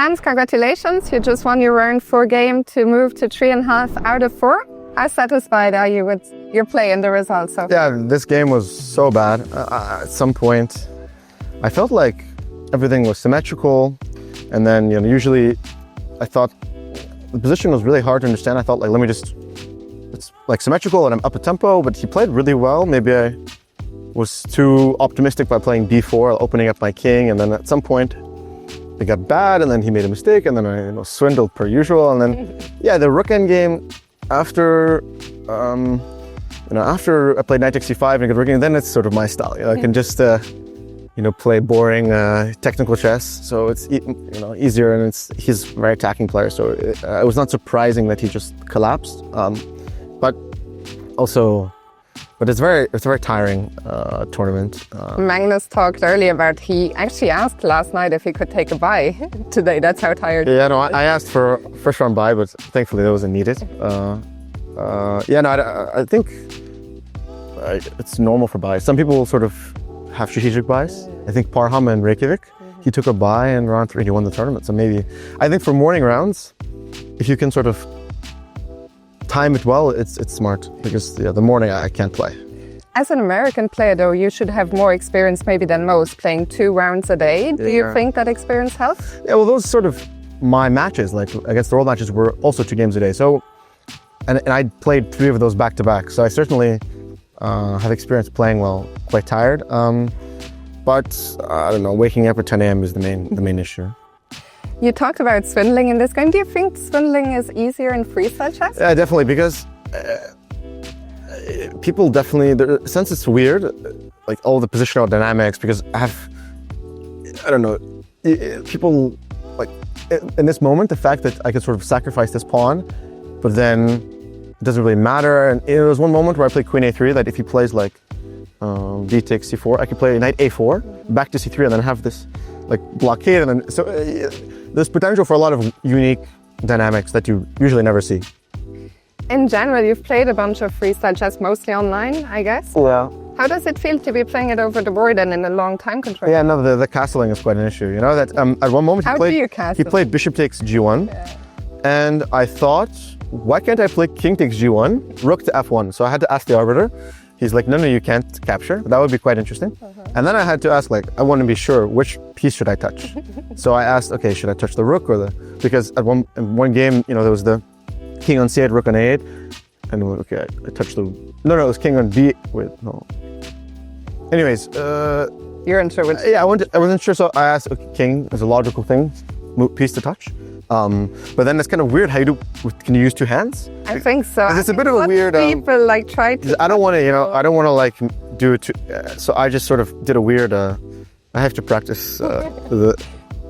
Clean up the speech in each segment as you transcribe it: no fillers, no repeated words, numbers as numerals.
Hans, congratulations. You just won your round 4 game to move to 3.5 out of 4. How satisfied are you with your play and the results? Yeah, this game was so bad. At some point, I felt like everything was symmetrical. And then, usually I thought the position was really hard to understand. I thought, it's like symmetrical and I'm up a tempo, but he played really well. Maybe I was too optimistic by playing b4, opening up my king. And then at some point, it got bad, and then he made a mistake, and then I swindled per usual. And then, yeah, the rook endgame, after after I played knight takes c5 and I get rook endgame, then it's sort of my style. I can just play boring technical chess, so it's easier, and he's a very attacking player, so it was not surprising that he just collapsed. But it's a very tiring tournament. Magnus talked earlier about he actually asked last night if he could take a bye today. That's how tired. Yeah, no, I asked for first round bye, but thankfully that wasn't needed. I think it's normal for buys. Some people sort of have strategic buys. I think Parham in Reykjavik, he took a bye in round 3, he won the tournament. So maybe, I think for morning rounds, if you can sort of time it well, it's smart, because the morning I can't play. As an American player though, you should have more experience maybe than most, playing 2 rounds a day. Do you think that experience helps? Yeah, well, those sort of my matches, like against the world matches, were also 2 games a day. So, and I played 3 of those back to back. So I certainly have experience playing well, quite tired. But I don't know, waking up at 10 a.m. is the main issue. You talked about swindling in this game. Do you think swindling is easier in freestyle chess? Yeah, definitely, because people definitely, since it's weird, like all the positional dynamics, because people, like in this moment, the fact that I could sort of sacrifice this pawn, but then it doesn't really matter. And there was one moment where I played queen a3, that if he plays like d takes c4, I could play knight a4, back to c3, and then have this like blockade, and then so there's potential for a lot of unique dynamics that you usually never see. In general, you've played a bunch of freestyle chess, mostly online, I guess? Yeah. How does it feel to be playing it over the board and in a long time control? Yeah, no, the castling is quite an issue. That at one moment he played bishop takes g1, and I thought, why can't I play king takes g1, rook to f1? So I had to ask the arbiter. He's like, no, you can't capture. That would be quite interesting. And then I had to ask, I want to be sure, which piece should I touch? So I asked, okay, should I touch the rook or because in one game, there was the king on c8, rook on a8, and okay, I touched it was king on b, no. Anyways. You're unsure which? Yeah, I wasn't sure, so I asked, okay, king is a logical thing, piece to touch. But then it's kind of weird how can you use 2 hands? I think so. It's a bit of a weird. People try to. I don't want to, do it. So I just sort of did a weird. I have to practice.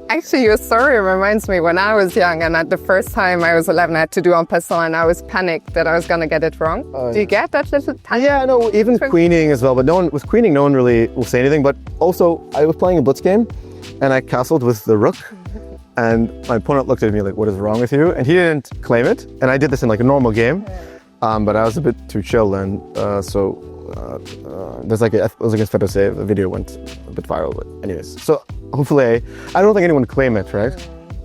Actually, your story reminds me when I was young, and at the first time I was 11, I had to do en passant, and I was panicked that I was going to get it wrong. Do you get that little? Yeah, no, even queening as well. But with queening, no one really will say anything. But also, I was playing a blitz game, and I castled with the rook. And my opponent looked at me like, what is wrong with you? And he didn't claim it. And I did this in a normal game, but I was a bit too chill. And there's it was against Fedor Save, the video went a bit viral. But anyways, so hopefully, I don't think anyone would claim it, right?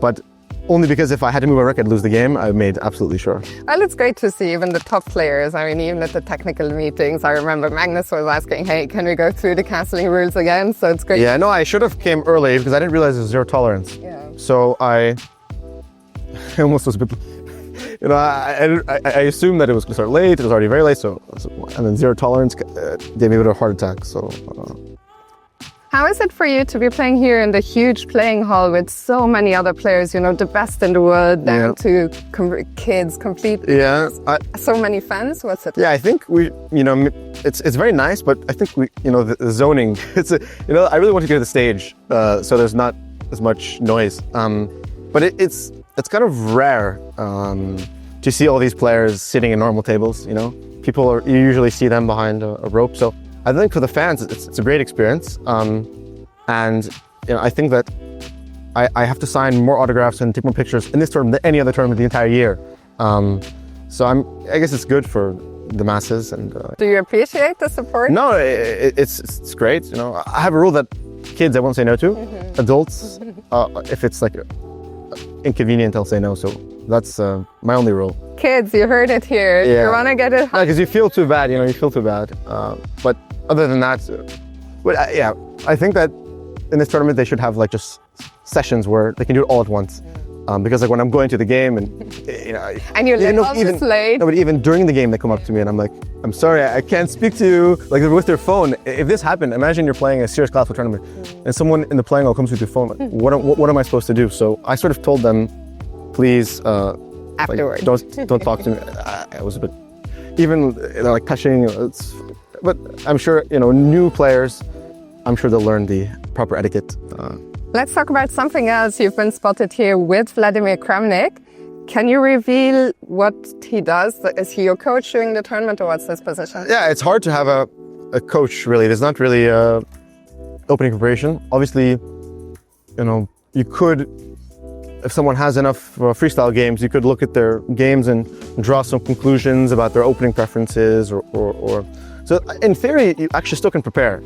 But only because if I had to move a rook, I'd lose the game. I made absolutely sure. Well, it's great to see even the top players. I mean, even at the technical meetings, I remember Magnus was asking, hey, can we go through the castling rules again? So it's great. Yeah, no, I should have came early because I didn't realize there's 0 tolerance. Yeah. So I almost was a bit, I assumed that it was going to start late. It was already very late. So and then 0 tolerance gave me a bit of a heart attack. So. How is it for you to be playing here in the huge playing hall with so many other players, the best in the world, down to kids, complete. Yeah. So many fans? What's it like? Yeah, I think it's very nice, but I think the zoning, I really want to get to the stage, so there's not as much noise. But it's kind of rare to see all these players sitting in normal tables, you usually see them behind a rope. So I think for the fans, it's a great experience. And I think that I have to sign more autographs and take more pictures in this tournament than any other tournament the entire year. So I guess it's good for the masses. And do you appreciate the support? No, it's great. I have a rule that kids I won't say no to. Adults, if it's inconvenient, I'll say no. So that's my only rule. Kids, you heard it here. Yeah. You want to get it high. Because you feel too bad, you feel too bad. But other than that, yeah, I think that in this tournament they should have like just sessions where they can do it all at once. Because like when I'm going to the game and and you're like, even late. No, but even during the game they come up to me and I'm like, I'm sorry, I can't speak to you. Like with their phone. If this happened, imagine you're playing a serious classical tournament and someone in the playing hall comes with your phone. Like, what am I supposed to do? So I sort of told them, please, afterwards, like, don't talk to me. I was a bit, even they're like touching. But I'm sure new players, I'm sure they'll learn the proper etiquette. Let's talk about something else. You've been spotted here with Vladimir Kramnik. Can you reveal what he does? Is he your coach during the tournament, or what's his position? Yeah, it's hard to have a coach, really. There's not really opening preparation. Obviously, you could, if someone has enough freestyle games, you could look at their games and draw some conclusions about their opening preferences or so in theory, you actually still can prepare,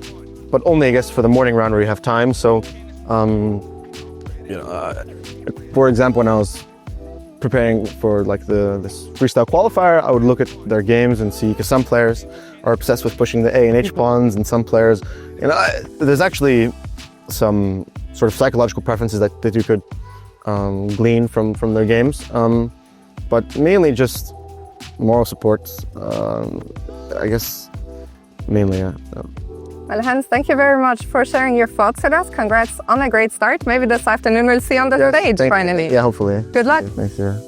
but only, I guess, for the morning round where you have time. So, for example, when I was preparing for like this freestyle qualifier, I would look at their games and see, because some players are obsessed with pushing the A and H pawns, and some players, there's actually some sort of psychological preferences that you could glean from their games, but mainly just moral support, I guess, mainly, yeah. Well, Hans, thank you very much for sharing your thoughts with us. Congrats on a great start. Maybe this afternoon we'll see you on the stage finally. Yeah, hopefully. Good luck. Thanks, yeah.